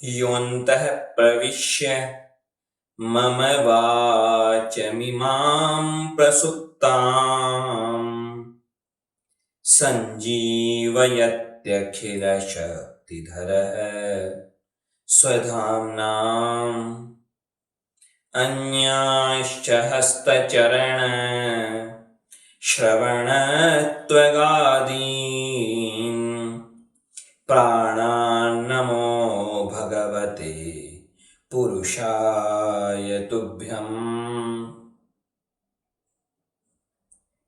योऽन्तः प्रविश्य मम वाचमिमां प्रसुप्ताम् सञ्जीवयत्यखिलशक्तिधरः स्वधाम्नाम् अन्यांश्च हस्तचरण श्रवणत्वगादीन् प्राणान्नमो भगवते पुरुषाय तुभ्यम्।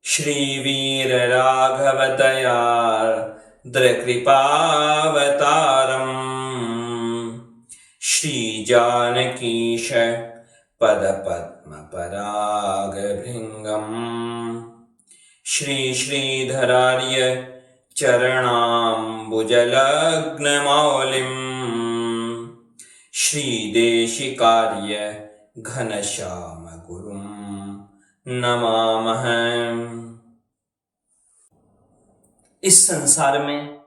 श्रीवीरराघवतयार्द्रकृपावतारम् श्रीजानकीश पदपद्मपरागभृङ्गम् श्रीधरार्य चरणाम्बुजलग्नमौलिम् श्रीदेशिकार्य घनश्यामगुरुं नमामः। इस संसार में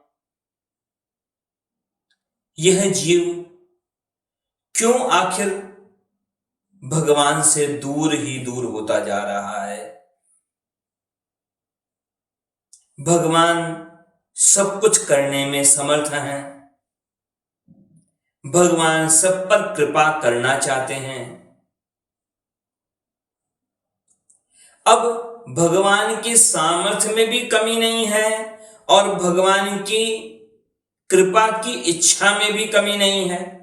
यह जीव क्यों आखिर भगवान से दूर ही दूर होता जा रहा है? भगवान सब कुछ करने में समर्थ हैं, भगवान सब पर कृपा करना चाहते हैं। अब भगवान के सामर्थ्य में भी कमी नहीं है और भगवान की कृपा की इच्छा में भी कमी नहीं है,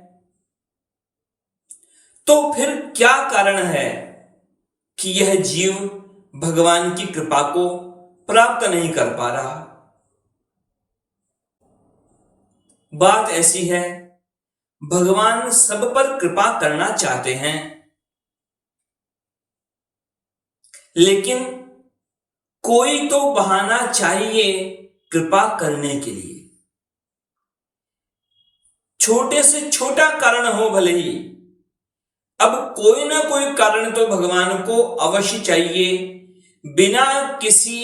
तो फिर क्या कारण है कि यह जीव भगवान की कृपा को प्राप्त नहीं कर पा रहा? बात ऐसी है, भगवान सब पर कृपा करना चाहते हैं, लेकिन कोई तो बहाना चाहिए कृपा करने के लिए। छोटे से छोटा कारण हो भले ही, अब कोई ना कोई कारण तो भगवान को अवश्य चाहिए। बिना किसी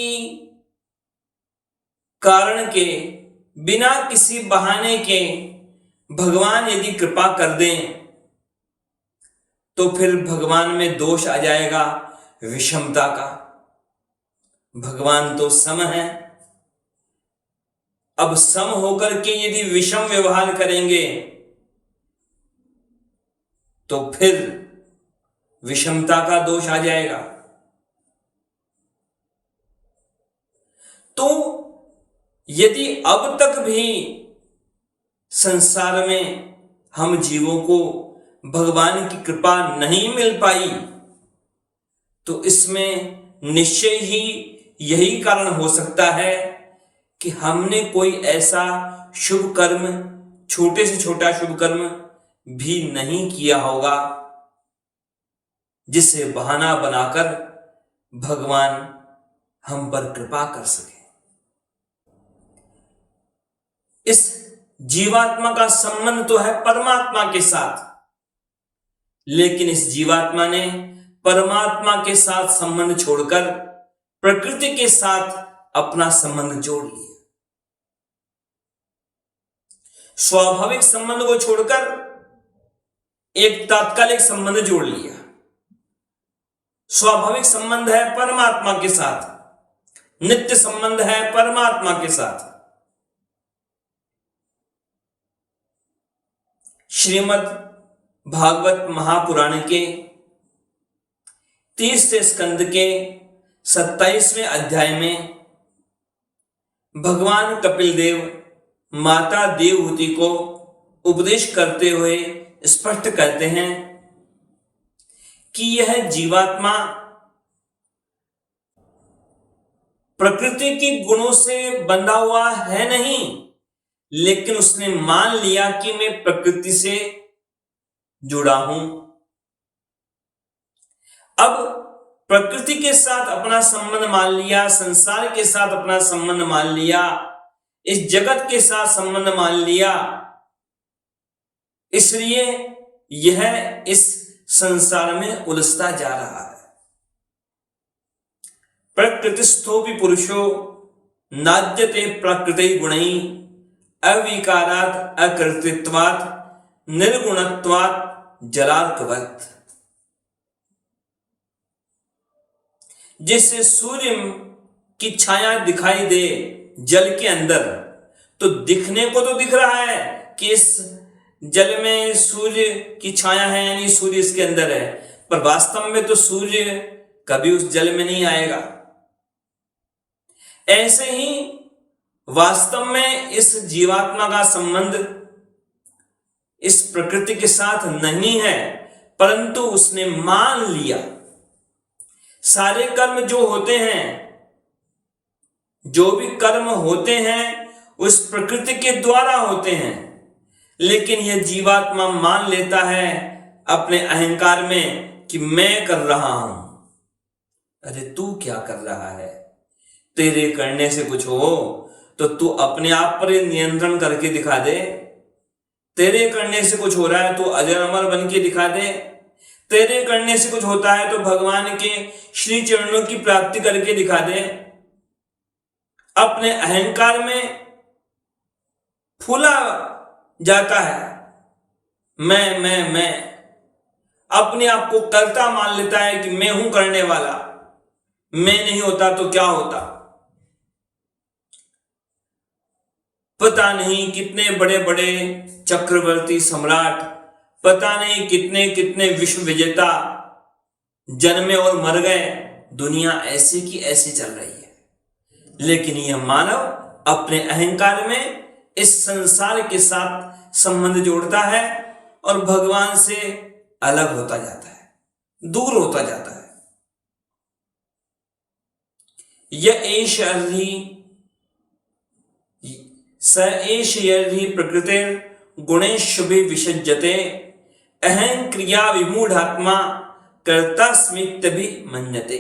कारण के, बिना किसी बहाने के भगवान यदि कृपा कर दें तो फिर भगवान में दोष आ जाएगा विषमता का। भगवान तो सम है, अब सम होकर के यदि विषम व्यवहार करेंगे तो फिर विषमता का दोष आ जाएगा। तो यदि अब तक भी संसार में हम जीवों को भगवान की कृपा नहीं मिल पाई, तो इसमें निश्चय ही यही कारण हो सकता है कि हमने कोई ऐसा शुभ कर्म, छोटे से छोटा शुभ कर्म भी नहीं किया होगा जिसे बहाना बनाकर भगवान हम पर कृपा कर सके। इस जीवात्मा का संबंध तो है परमात्मा के साथ, लेकिन इस जीवात्मा ने परमात्मा के साथ संबंध छोड़कर प्रकृति के साथ अपना संबंध जोड़ लिया। स्वाभाविक संबंध को छोड़कर एक तात्कालिक संबंध जोड़ लिया। स्वाभाविक संबंध है परमात्मा के साथ, नित्य संबंध है परमात्मा के साथ। श्रीमद् भागवत महापुराण के 30 स्कंद के 27वें अध्याय में भगवान कपिल देव माता देवहूति को उपदेश करते हुए स्पष्ट करते हैं कि यह जीवात्मा प्रकृति के गुणों से बंधा हुआ है नहीं, लेकिन उसने मान लिया कि मैं प्रकृति से जुड़ा हूं। अब प्रकृति के साथ अपना संबंध मान लिया, संसार के साथ अपना संबंध मान लिया, इस जगत के साथ संबंध मान लिया, इसलिए यह इस संसार में उलझता जा रहा है। प्रकृतिस्थोपि पुरुषो नाद्यते प्रकृति गुणैः अविकारात् अकृतित्वात् निर्गुणत्वात् जलार्कवत्। जिससे सूर्य की छाया दिखाई दे जल के अंदर, तो दिखने को तो दिख रहा है कि इस जल में सूर्य की छाया है, यानी सूर्य इसके अंदर है, पर वास्तव में तो सूर्य कभी उस जल में नहीं आएगा। ऐसे ही वास्तव में इस जीवात्मा का संबंध इस प्रकृति के साथ नहीं है, परंतु उसने मान लिया। सारे कर्म जो होते हैं, जो भी कर्म होते हैं, उस प्रकृति के द्वारा होते हैं, लेकिन यह जीवात्मा मान लेता है अपने अहंकार में कि मैं कर रहा हूं। अरे तू क्या कर रहा है? तेरे करने से कुछ हो तो तू अपने आप पर नियंत्रण करके दिखा दे। तेरे करने से कुछ हो रहा है तो अजर अमर बन के दिखा दे। तेरे करने से कुछ होता है तो भगवान के श्री चरणों की प्राप्ति करके दिखा दे। अपने अहंकार में फूला जाता है, मैं अपने आप को कर्ता मान लेता है कि मैं हूं करने वाला, मैं नहीं होता तो क्या होता। पता नहीं कितने बड़े बड़े चक्रवर्ती सम्राट, पता नहीं कितने कितने विश्व विजेता जन्मे और मर गए, दुनिया ऐसी की ऐसी चल रही है। लेकिन यह मानव अपने अहंकार में इस संसार के साथ संबंध जोड़ता है और भगवान से अलग होता जाता है, दूर होता जाता है। यह एष स एष यर्हि प्रकृतिर गुणेष्वि विसज्जते अहं क्रिया विमूढ़ात्मा कर्तास्मित्यभि मन्यते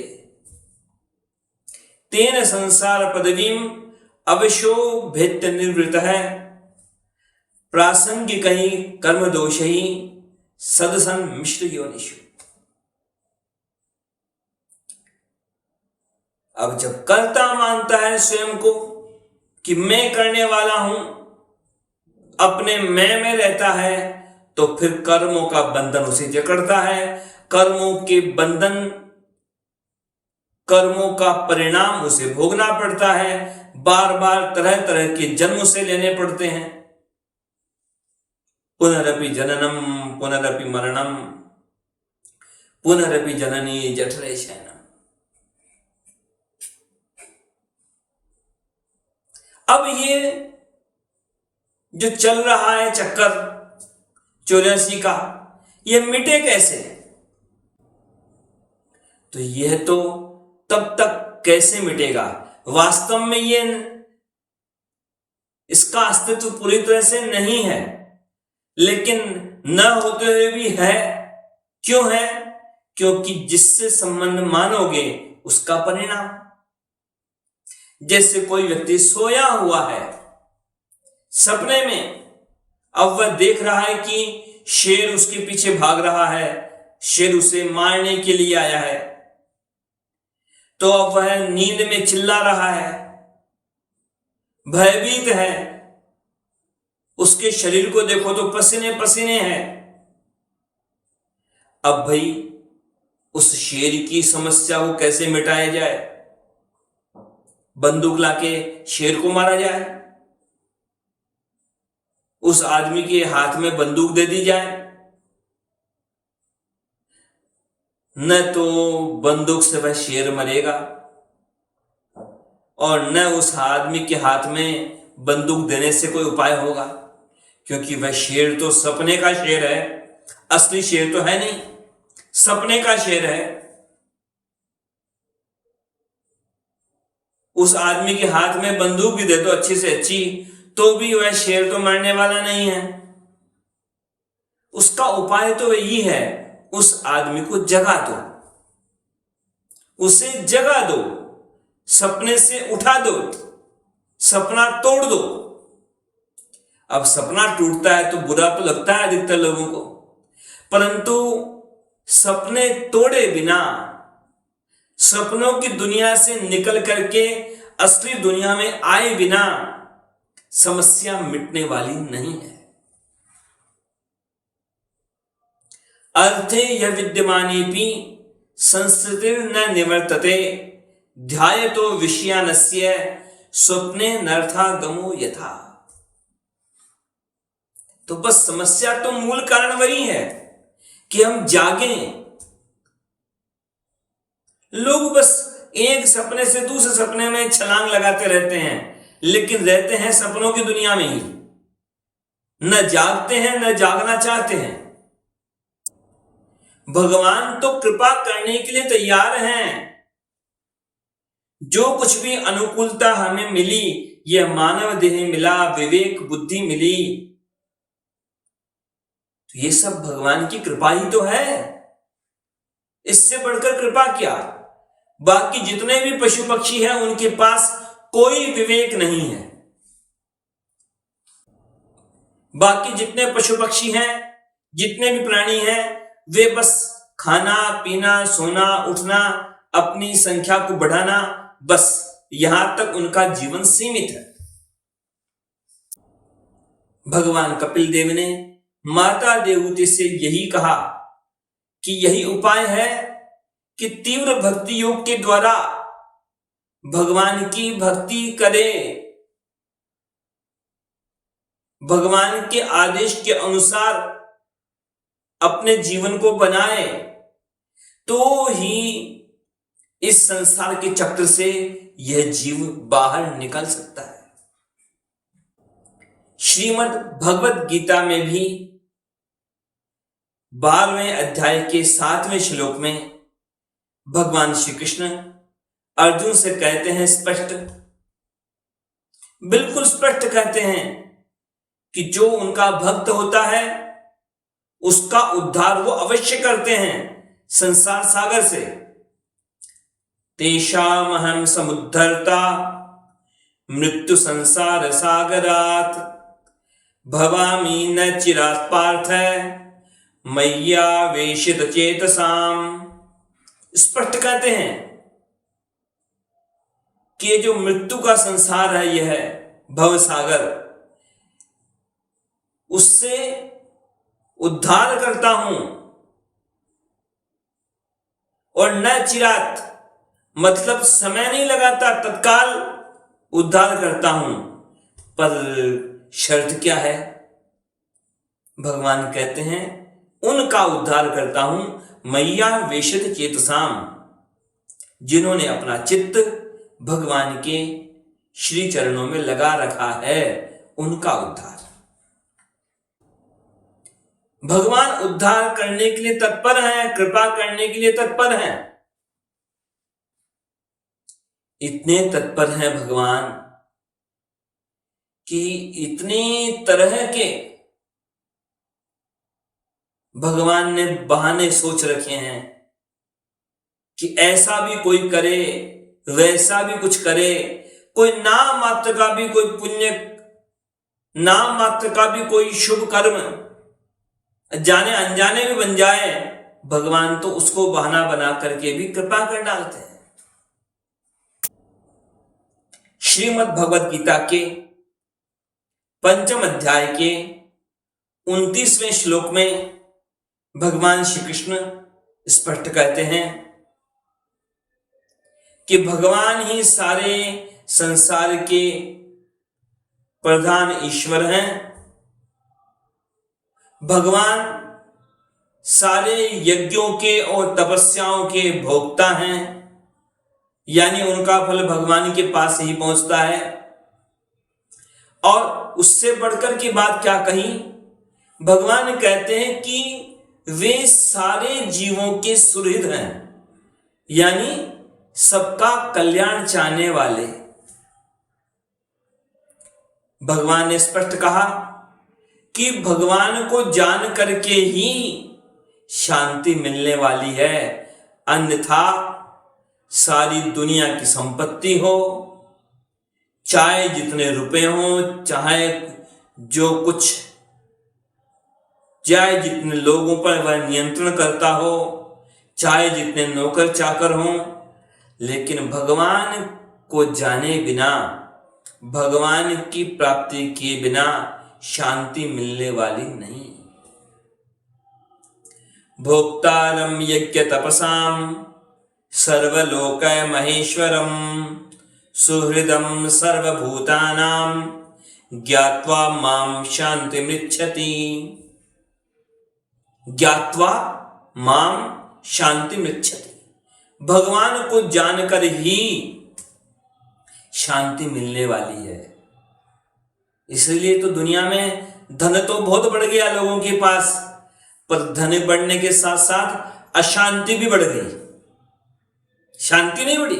तेन संसार पदवीम अवशो भेत्य निर्वृतः प्रासंगिक कर्म दोष ही सदसन मिश्र योनिषु। अब जब कर्ता मानता है स्वयं को कि मैं करने वाला हूं, अपने मैं में रहता है, तो फिर कर्मों का बंधन उसे जकड़ता है। कर्मों के बंधन, कर्मों का परिणाम उसे भोगना पड़ता है। बार बार तरह तरह के जन्म उसे लेने पड़ते हैं। पुनरपि जननम पुनरपि मरणम पुनरपि जननी जठरे शयनम। अब ये जो चल रहा है चक्कर 84 का, ये मिटे कैसे? तो यह तो तब तक कैसे मिटेगा? वास्तव में ये इसका अस्तित्व पूरी तरह से नहीं है, लेकिन न होते हुए भी है। क्यों है? क्योंकि जिससे संबंध मानोगे उसका परिणाम। जैसे कोई व्यक्ति सोया हुआ है सपने में, अब वह देख रहा है कि शेर उसके पीछे भाग रहा है, शेर उसे मारने के लिए आया है, तो अब वह नींद में चिल्ला रहा है, भयभीत है। उसके शरीर को देखो तो पसीने पसीने हैं। अब भाई उस शेर की समस्या को कैसे मिटाया जाए? बंदूक लाके शेर को मारा जाए, उस आदमी के हाथ में बंदूक दे दी जाए, न तो बंदूक से वह शेर मरेगा और न उस आदमी के हाथ में बंदूक देने से कोई उपाय होगा, क्योंकि वह शेर तो सपने का शेर है, असली शेर तो है नहीं, सपने का शेर है। उस आदमी के हाथ में बंदूक भी दे दो अच्छी से अच्छी, तो भी वह शेर तो मरने वाला नहीं है। उसका उपाय तो यही है, उस आदमी को जगा दो, उसे जगा दो, सपने से उठा दो, सपना तोड़ दो। अब सपना टूटता है तो बुरा तो लगता है अधिकतर लोगों को, परंतु सपने तोड़े बिना, सपनों की दुनिया से निकल करके असली दुनिया में आए बिना समस्या मिटने वाली नहीं है। अर्थे य विद्यमानेऽपि संस्कृतिर्न निवर्तते ध्यायतो विषयानस्य स्वप्ने नर्थागमो यथा। तो बस समस्या तो मूल कारण वही है कि हम जागें। लोग बस एक सपने से दूसरे सपने में छलांग लगाते रहते हैं, लेकिन रहते हैं सपनों की दुनिया में ही, न जागते हैं न जागना चाहते हैं। भगवान तो कृपा करने के लिए तैयार हैं। जो कुछ भी अनुकूलता हमें मिली, यह मानव देह मिला, विवेक बुद्धि मिली, तो ये सब भगवान की कृपा ही तो है। इससे बढ़कर कृपा क्या। बाकी जितने भी पशु पक्षी हैं उनके पास कोई विवेक नहीं है। बाकी जितने पशु पक्षी हैं, जितने भी प्राणी हैं, वे बस खाना पीना सोना उठना, अपनी संख्या को बढ़ाना, बस यहां तक उनका जीवन सीमित है। भगवान कपिल देव ने माता देवहूति से यही कहा कि यही उपाय है कि तीव्र भक्ति योग के द्वारा भगवान की भक्ति करे, भगवान के आदेश के अनुसार अपने जीवन को बनाए, तो ही इस संसार के चक्र से यह जीव बाहर निकल सकता है। श्रीमद् भगवत गीता में भी 12वें अध्याय के 7वें श्लोक में भगवान श्री कृष्ण अर्जुन से कहते हैं, स्पष्ट, बिल्कुल स्पष्ट कहते हैं कि जो उनका भक्त होता है उसका उद्धार वो अवश्य करते हैं संसार सागर से। तेषामहं समुद्धर्ता मृत्यु संसार सागरात् भवामि न चिरात् पार्थ मय्यावेशित चेतसाम। स्पष्ट कहते हैं कि जो मृत्यु का संसार है, यह भव सागर, उससे उद्धार करता हूं, और न चिरात मतलब समय नहीं लगाता, तत्काल उद्धार करता हूं। पर शर्त क्या है। भगवान कहते हैं उनका उद्धार करता हूं मैया वेशित चेतसाम, जिन्होंने अपना चित्त भगवान के श्री चरणों में लगा रखा है, उनका उद्धार। भगवान उद्धार करने के लिए तत्पर हैं, कृपा करने के लिए तत्पर हैं। इतने तत्पर हैं भगवान कि इतनी तरह के भगवान ने बहाने सोच रखे हैं कि ऐसा भी कोई करे, वैसा भी कुछ करे, कोई नाम मात्र का भी कोई पुण्य, नाम मात्र का भी कोई शुभ कर्म जाने अनजाने भी बन जाए, भगवान तो उसको बहाना बना करके भी कृपा कर डालते हैं। श्रीमद् भगवत गीता के 5वें अध्याय के 29वें श्लोक में भगवान श्री कृष्ण स्पष्ट कहते हैं कि भगवान ही सारे संसार के प्रधान ईश्वर हैं। भगवान सारे यज्ञों के और तपस्याओं के भोक्ता हैं, यानी उनका फल भगवान के पास ही पहुंचता है। और उससे बढ़कर की बात क्या कही, भगवान कहते हैं कि वे सारे जीवों के सुहृद हैं, यानी सबका कल्याण चाहने वाले। भगवान ने स्पष्ट कहा कि भगवान को जान करके ही शांति मिलने वाली है, अन्यथा सारी दुनिया की संपत्ति हो, चाहे जितने रुपए हो, चाहे जो कुछ, चाहे जितने लोगों पर वह नियंत्रण करता हो, चाहे जितने नौकर चाकर हों, लेकिन भगवान को जाने बिना, भगवान की प्राप्ति किए बिना शांति मिलने वाली नहीं। भोक्तारं यज्ञ तपसां सर्वलोकय महेश्वरम सुहृदं सर्वभूतानां ज्ञात्वा मां शान्तिमृच्छति। ज्ञात्वा मां शान्तिमृच्छति, भगवान को जानकर ही शांति मिलने वाली है। इसलिए तो दुनिया में धन तो बहुत बढ़ गया लोगों के पास, पर धन बढ़ने के साथ साथ अशांति भी बढ़ गई, शांति नहीं बढ़ी।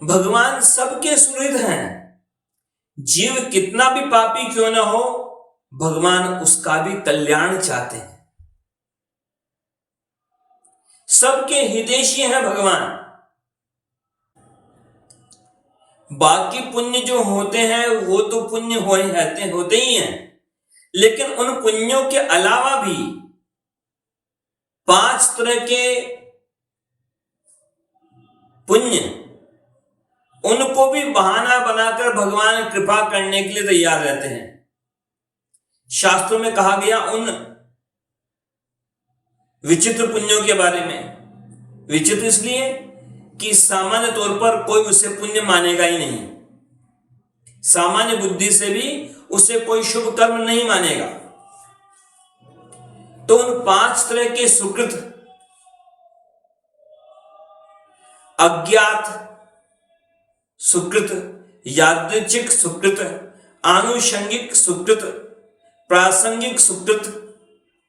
भगवान सबके सुहृद हैं। जीव कितना भी पापी क्यों न हो, भगवान उसका भी कल्याण चाहते हैं। सबके हितैषी हैं भगवान। बाकी पुण्य जो होते हैं वो तो पुण्य होते ही हैं, लेकिन उन पुण्यों के अलावा भी 5 तरह के पुण्य, उनको भी बहाना बनाकर भगवान कृपा करने के लिए तैयार रहते हैं। शास्त्रों में कहा गया उन विचित्र पुण्यों के बारे में। विचित्र इसलिए कि सामान्य तौर पर कोई उसे पुण्य मानेगा ही नहीं, सामान्य बुद्धि से भी उसे कोई शुभ कर्म नहीं मानेगा। तो उन 5 तरह के सुकृत, अज्ञात सुकृत, यादृच्छिक सुकृत, आनुषंगिक सुकृत, प्रासंगिक सुकृत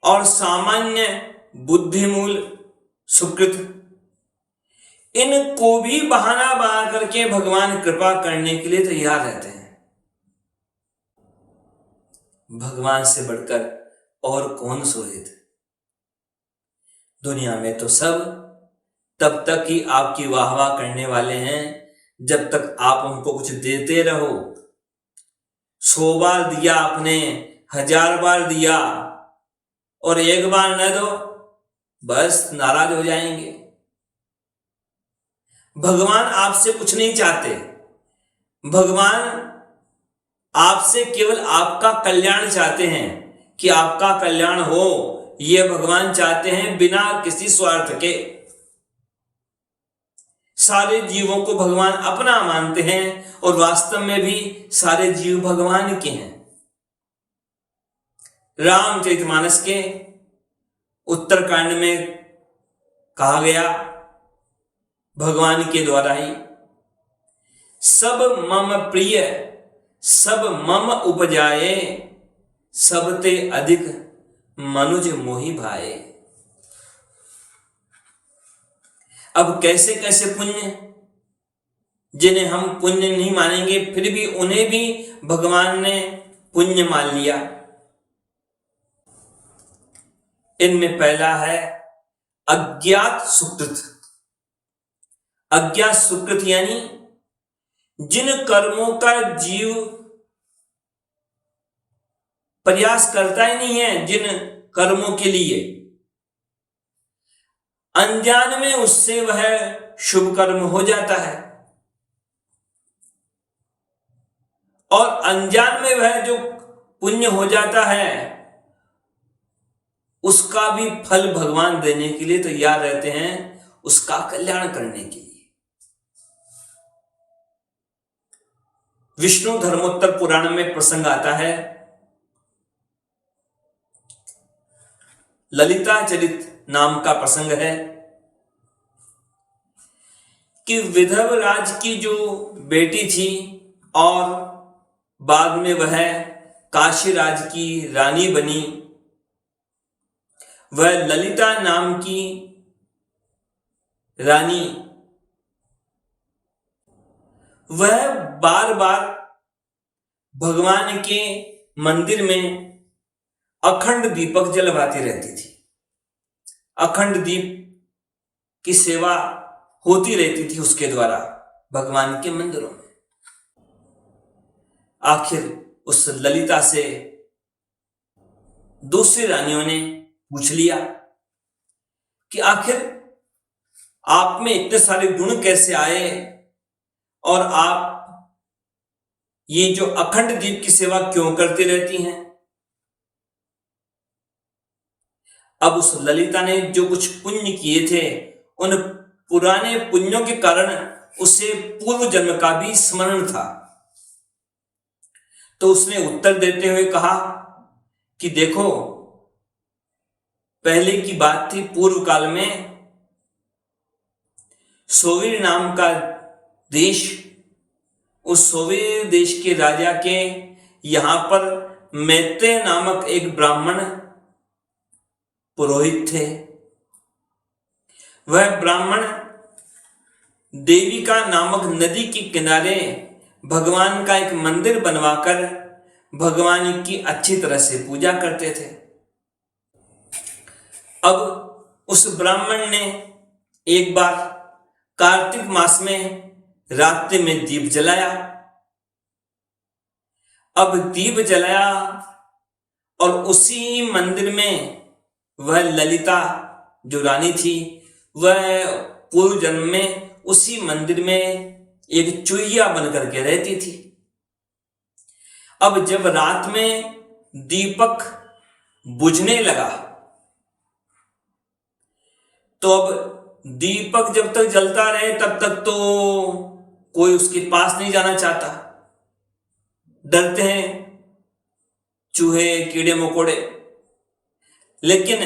और सामान्य बुद्धिमूल सुकृत, इनको भी बहाना बना करके भगवान कृपा करने के लिए तैयार रहते हैं। भगवान से बढ़कर और कौन सुहृद। दुनिया में तो सब तब तक ही आपकी वाहवाह करने वाले हैं जब तक आप उनको कुछ देते रहो। 100 बार दिया आपने, 1000 बार दिया और एक बार न दो, बस नाराज हो जाएंगे। भगवान आपसे कुछ नहीं चाहते। भगवान आपसे केवल आपका कल्याण चाहते हैं, कि आपका कल्याण हो, यह भगवान चाहते हैं बिना किसी स्वार्थ के। सारे जीवों को भगवान अपना मानते हैं और वास्तव में भी सारे जीव भगवान के हैं। रामचरितमानस के उत्तरकांड में कहा गया भगवान के द्वारा ही, सब मम प्रिय सब मम उपजाए, सबते अधिक मनुज मोहि भाए। अब कैसे कैसे पुण्य, जिन्हें हम पुण्य नहीं मानेंगे फिर भी उन्हें भी भगवान ने पुण्य मान लिया। इनमें पहला है अज्ञात सुकृत। अज्ञात सुकृत यानी जिन कर्मों का जीव प्रयास करता ही नहीं है, जिन कर्मों के लिए अनजान में उससे वह शुभ कर्म हो जाता है, और अनजान में वह जो पुण्य हो जाता है उसका भी फल भगवान देने के लिए तैयार रहते हैं, उसका कल्याण करने के लिए। विष्णु धर्मोत्तर पुराण में प्रसंग आता है, ललिता चरित नाम का प्रसंग है, कि विधव राज की जो बेटी थी और बाद में वह काशी राज की रानी बनी, वह ललिता नाम की रानी, वह बार बार भगवान के मंदिर में अखंड दीपक जलवाती रहती थी। अखंड दीप की सेवा होती रहती थी उसके द्वारा भगवान के मंदिरों में। आखिर उस ललिता से दूसरी रानियों ने पूछ लिया कि आखिर आप में इतने सारे गुण कैसे आए और आप ये जो अखंड दीप की सेवा क्यों करती रहती हैं। अब उस ललिता ने जो कुछ पुण्य किए थे, उन पुराने पुण्यों के कारण उसे पूर्व जन्म का भी स्मरण था। तो उसने उत्तर देते हुए कहा कि देखो, पहले की बात थी, पूर्व काल में सोवीर नाम का देश, उस सोवीर देश के राजा के यहां पर मैत्रेय नामक एक ब्राह्मण पुरोहित थे। वह ब्राह्मण देविका नामक नदी के किनारे भगवान का एक मंदिर बनवाकर भगवान की अच्छी तरह से पूजा करते थे। अब उस ब्राह्मण ने एक बार कार्तिक मास में रात्रि में दीप जलाया। अब दीप जलाया और उसी मंदिर में वह ललिता जो रानी थी, वह पूर्व जन्म में उसी मंदिर में एक चुईया बनकर के रहती थी। अब जब रात में दीपक बुझने लगा, तो अब दीपक जब तक जलता रहे तब तक तो कोई उसके पास नहीं जाना चाहता, डरते हैं चूहे कीड़े मकोड़े। लेकिन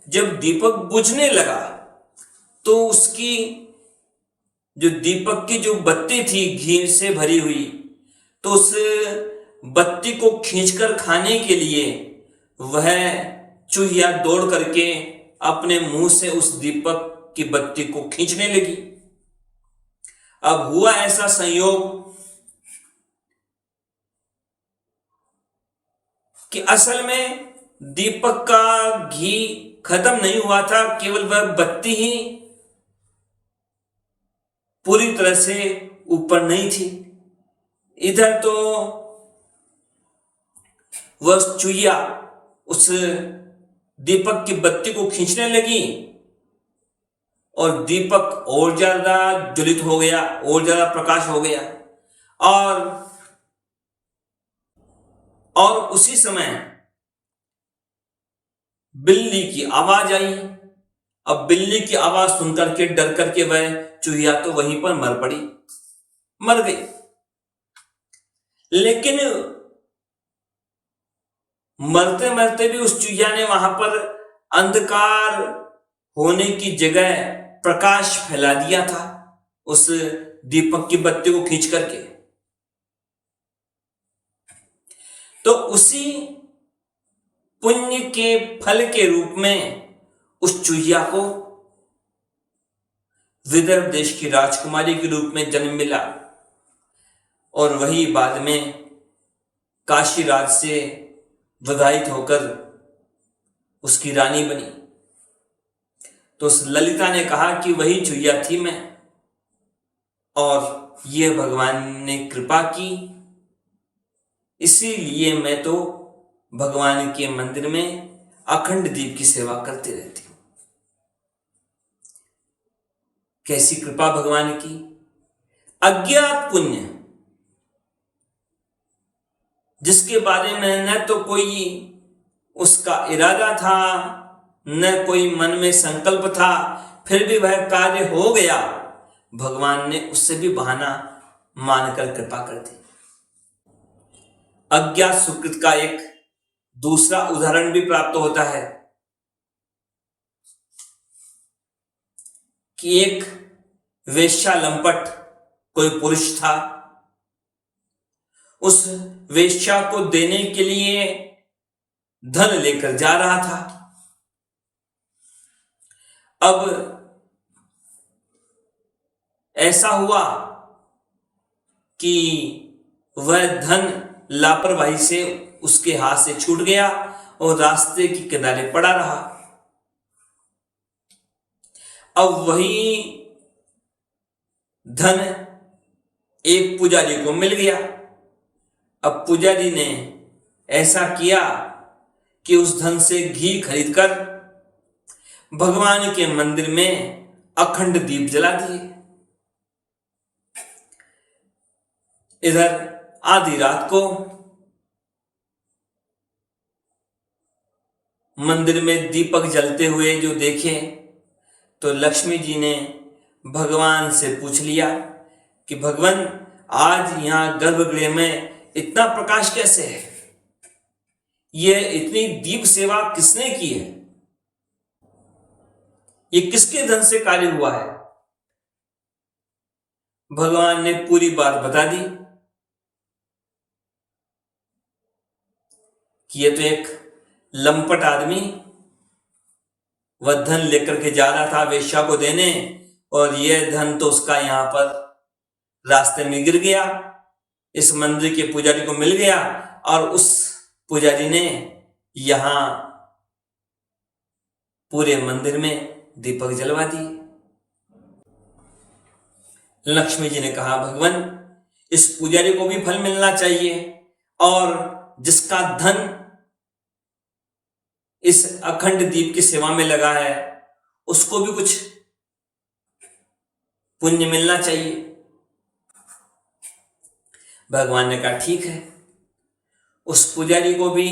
जब दीपक बुझने लगा तो उसकी जो दीपक की जो बत्ती थी घी से भरी हुई, तो उस बत्ती को खींचकर खाने के लिए वह चूहिया दौड़ करके अपने मुंह से उस दीपक की बत्ती को खींचने लगी। अब हुआ ऐसा संयोग कि असल में दीपक का घी खत्म नहीं हुआ था, केवल वह बत्ती ही पूरी तरह से ऊपर नहीं थी। इधर तो वह चुईया उस दीपक की बत्ती को खींचने लगी और दीपक और ज्यादा ज्वलित हो गया, और ज्यादा प्रकाश हो गया। और उसी समय बिल्ली की आवाज आई। अब बिल्ली की आवाज सुनकर के डर करके वह चूहिया तो वहीं पर मर गई। लेकिन मरते मरते भी उस चूहिया ने वहां पर अंधकार होने की जगह प्रकाश फैला दिया था उस दीपक की बत्ती को खींच करके। तो उसी पुण्य के फल के रूप में उस चूहिया को विदर्भ देश की राजकुमारी के रूप में जन्म मिला और वही बाद में काशी राज से विवाहित होकर उसकी रानी बनी। तो उस ललिता ने कहा कि वही चूहिया थी मैं, और यह भगवान ने कृपा की, इसीलिए मैं तो भगवान के मंदिर में अखंड दीप की सेवा करती रहती हूं। कैसी कृपा भगवान की। अज्ञात पुण्य जिसके बारे में न तो कोई उसका इरादा था, न कोई मन में संकल्प था, फिर भी वह कार्य हो गया, भगवान ने उससे भी बहाना मानकर कृपा कर दी। अज्ञात सुकृत का एक दूसरा उदाहरण भी प्राप्त होता है कि एक वेश्या लंपट कोई पुरुष था, उस वेश्या को देने के लिए धन लेकर जा रहा था। अब ऐसा हुआ कि वह धन लापरवाही से उसके हाथ से छूट गया और रास्ते के किनारे पड़ा रहा। अब वही धन एक पुजारी को मिल गया। अब पुजारी ने ऐसा किया कि उस धन से घी खरीदकर भगवान के मंदिर में अखंड दीप जला दिए। इधर आधी रात को मंदिर में दीपक जलते हुए जो देखे तो लक्ष्मी जी ने भगवान से पूछ लिया कि भगवान, आज यहाँ गर्भगृह में इतना प्रकाश कैसे है? ये इतनी दीप सेवा किसने की है? ये किसके धन से कार्य हुआ है? भगवान ने पूरी बात बता दी कि ये तो एक लंपट आदमी वह धन लेकर के जा रहा था वेश्या को देने, और यह धन तो उसका यहां पर रास्ते में गिर गया, इस मंदिर के पुजारी को मिल गया, और उस पुजारी ने यहां पूरे मंदिर में दीपक जलवा दिए। लक्ष्मी जी ने कहा, भगवान, इस पुजारी को भी फल मिलना चाहिए, और जिसका धन इस अखंड दीप की सेवा में लगा है उसको भी कुछ पुण्य मिलना चाहिए। भगवान ने कहा, ठीक है। उस पुजारी को भी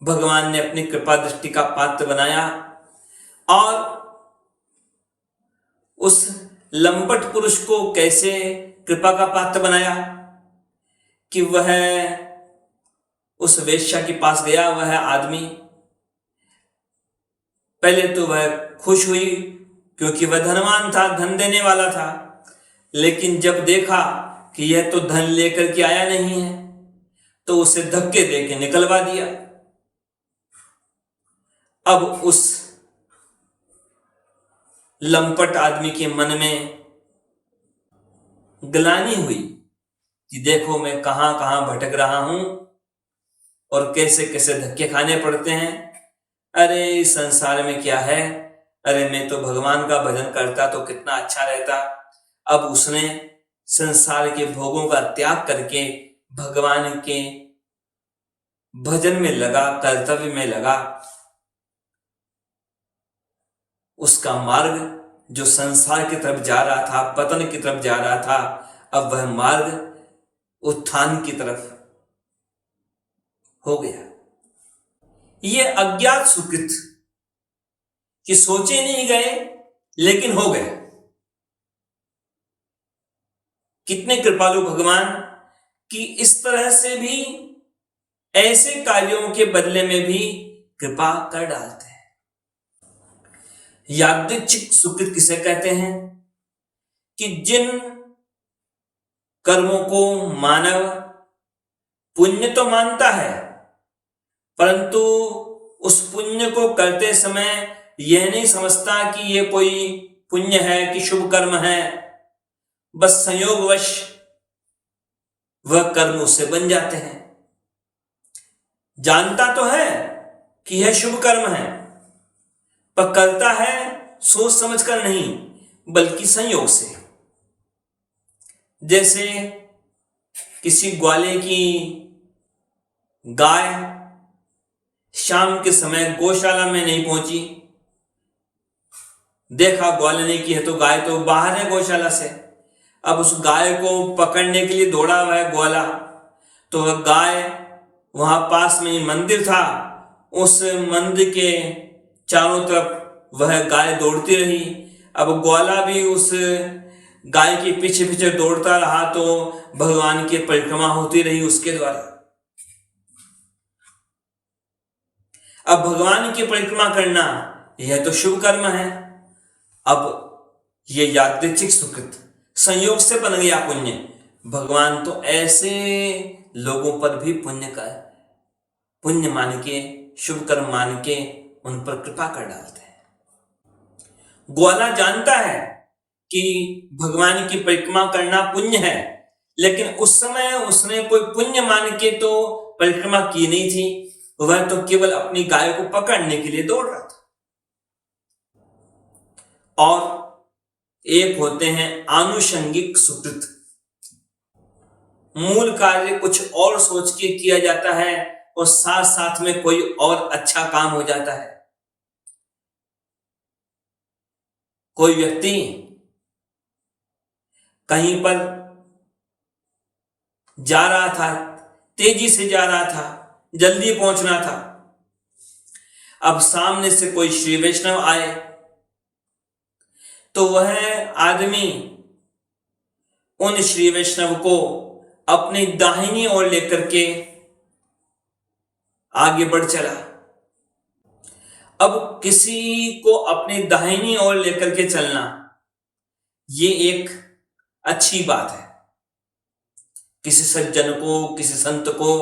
भगवान ने अपनी कृपा दृष्टि का पात्र बनाया, और उस लंपट पुरुष को कैसे कृपा का पात्र बनाया कि वह उस वेश्या के पास गया। वह आदमी पहले तो वह खुश हुई क्योंकि वह धनवान था, धन देने वाला था, लेकिन जब देखा कि यह तो धन लेकर के आया नहीं है तो उसे धक्के दे के निकलवा दिया। अब उस लंपट आदमी के मन में ग्लानि हुई कि देखो मैं कहां कहां भटक रहा हूं और कैसे कैसे धक्के खाने पड़ते हैं। अरे इस संसार में क्या है, अरे मैं तो भगवान का भजन करता तो कितना अच्छा रहता। अब उसने संसार के भोगों का त्याग करके भगवान के भजन में लगा, कर्तव्य में लगा। उसका मार्ग जो संसार की तरफ जा रहा था, पतन की तरफ जा रहा था, अब वह मार्ग उत्थान की तरफ हो गया। ये अज्ञात सुकृत कि सोचे नहीं गए लेकिन हो गए। कितने कृपालु भगवान कि इस तरह से भी ऐसे कार्यों के बदले में भी कृपा कर डालते हैं। यादृच्छिक सुकृत किसे कहते हैं कि जिन कर्मों को मानव पुण्य तो मानता है, परंतु उस पुण्य को करते समय यह नहीं समझता कि यह कोई पुण्य है कि शुभ कर्म है, बस संयोगवश वह कर्म उससे बन जाते हैं। जानता तो है कि यह शुभ कर्म है, पर करता है सोच समझकर नहीं, बल्कि संयोग से। जैसे किसी ग्वाले की गाय शाम के समय गौशाला में नहीं पहुंची, देखा ग्वाले ने की है तो गाय तो बाहर है गौशाला से। अब उस गाय को पकड़ने के लिए दौड़ा हुआ है ग्वाला, तो वह गाय वहां पास में ही मंदिर था, उस मंदिर के चारों तरफ वह गाय दौड़ती रही। अब ग्वाला भी उस गाय के पीछे पीछे दौड़ता रहा, तो भगवान की परिक्रमा होती रही उसके द्वारा। अब भगवान की परिक्रमा करना यह तो शुभ कर्म है। अब यह यादृच्छिक सुकृत संयोग से बन गया पुण्य। भगवान तो ऐसे लोगों पर भी पुण्य मान के, शुभ कर्म मान के उन पर कृपा कर डालते हैं। ग्वाला जानता है कि भगवान की परिक्रमा करना पुण्य है, लेकिन उस समय उसने कोई पुण्य मान के तो परिक्रमा की नहीं थी, वह तो केवल अपनी गाय को पकड़ने के लिए दौड़ रहा था। और एक होते हैं आनुषंगिक सुकृत, मूल कार्य कुछ और सोच के किया जाता है और साथ साथ में कोई और अच्छा काम हो जाता है। कोई व्यक्ति कहीं पर जा रहा था, तेजी से जा रहा था, जल्दी पहुंचना था। अब सामने से कोई श्री वैष्णव आए तो वह आदमी उन श्री वैष्णव को अपनी दाहिनी ओर लेकर के आगे बढ़ चला। अब किसी को अपनी दाहिनी ओर लेकर के चलना ये एक अच्छी बात है। किसी सज्जन को, किसी संत को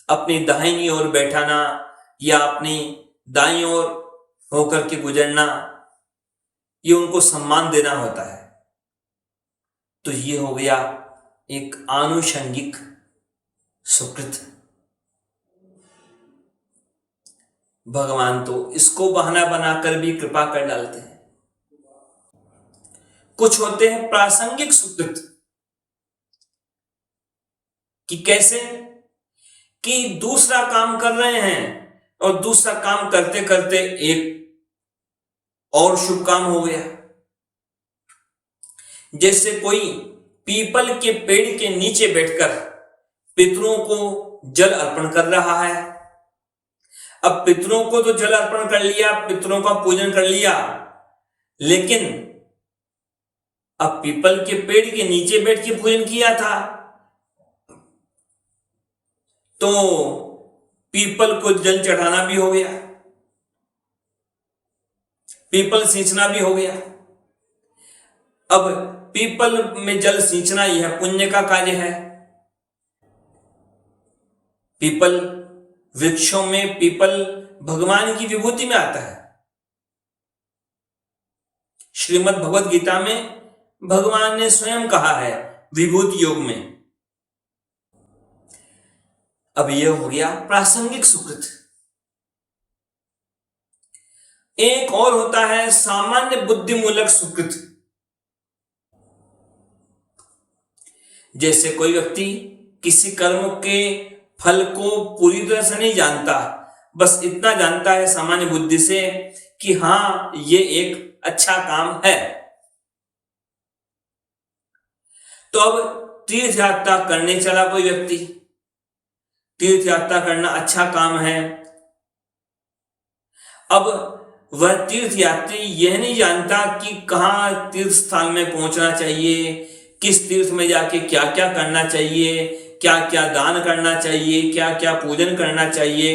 अपनी दाहिनी ओर बैठाना या अपनी दाईं ओर होकर के गुजरना, ये उनको सम्मान देना होता है। तो ये हो गया एक आनुषंगिक सुकृत। भगवान तो इसको बहाना बनाकर भी कृपा कर डालते हैं। कुछ होते हैं प्रासंगिक सुकृत, कि कैसे कि दूसरा काम कर रहे हैं और दूसरा काम करते करते एक और शुभ काम हो गया। जैसे कोई पीपल के पेड़ के नीचे बैठकर पितरों को जल अर्पण कर रहा है। अब पितरों को तो जल अर्पण कर लिया, पितरों का पूजन कर लिया, लेकिन अब पीपल के पेड़ के नीचे बैठ के पूजन किया था तो पीपल को जल चढ़ाना भी हो गया, पीपल सींचना भी हो गया। अब पीपल में जल सींचना यह पुण्य का कार्य है। पीपल वृक्षों में पीपल भगवान की विभूति में आता है। श्रीमद् भगवद गीता में भगवान ने स्वयं कहा है विभूति योग में। अब यह हो गया प्रासंगिक सुकृत। एक और होता है सामान्य बुद्धिमूलक सुकृत। जैसे कोई व्यक्ति किसी कर्म के फल को पूरी तरह से नहीं जानता, बस इतना जानता है सामान्य बुद्धि से कि हां ये एक अच्छा काम है। तो अब तीर्थ यात्रा करने चला कोई व्यक्ति, तीर्थ यात्रा करना अच्छा काम है। अब वह तीर्थ यात्री यह नहीं जानता कि कहाँ तीर्थ स्थान में पहुंचना चाहिए, किस तीर्थ में जाके क्या क्या करना चाहिए, क्या क्या दान करना चाहिए, क्या क्या पूजन करना चाहिए,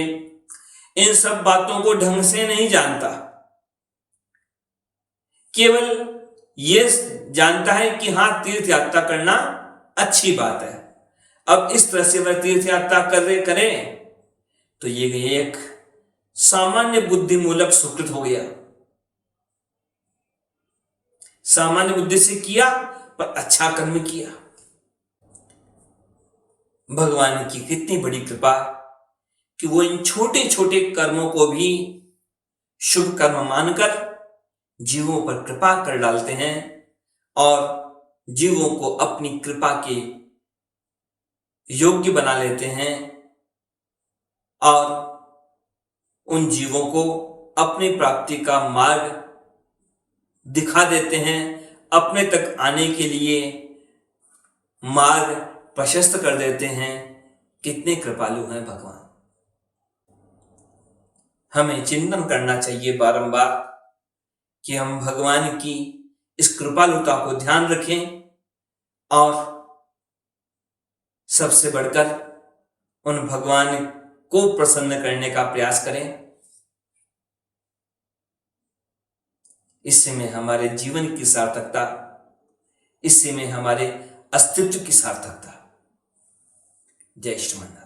इन सब बातों को ढंग से नहीं जानता। केवल ये जानता है कि हाँ तीर्थ यात्रा करना अच्छी बात है। अब इस तरह से वह तीर्थ यात्रा करें तो ये एक सामान्य बुद्धिमूलक सुकृत हो गया। सामान्य बुद्धि से किया पर अच्छा कर्म किया। भगवान की कितनी बड़ी कृपा कि वो इन छोटे छोटे कर्मों को भी शुभ कर्म मानकर जीवों पर कृपा कर डालते हैं और जीवों को अपनी कृपा के योग्य बना लेते हैं और उन जीवों को अपनी प्राप्ति का मार्ग दिखा देते हैं, अपने तक आने के लिए मार्ग प्रशस्त कर देते हैं। कितने कृपालु हैं भगवान। हमें चिंतन करना चाहिए बारंबार कि हम भगवान की इस कृपालुता को ध्यान रखें और सबसे बढ़कर उन भगवान को प्रसन्न करने का प्रयास करें। इससे में हमारे जीवन की सार्थकता, इससे में हमारे अस्तित्व की सार्थकता। जय श्रीमन।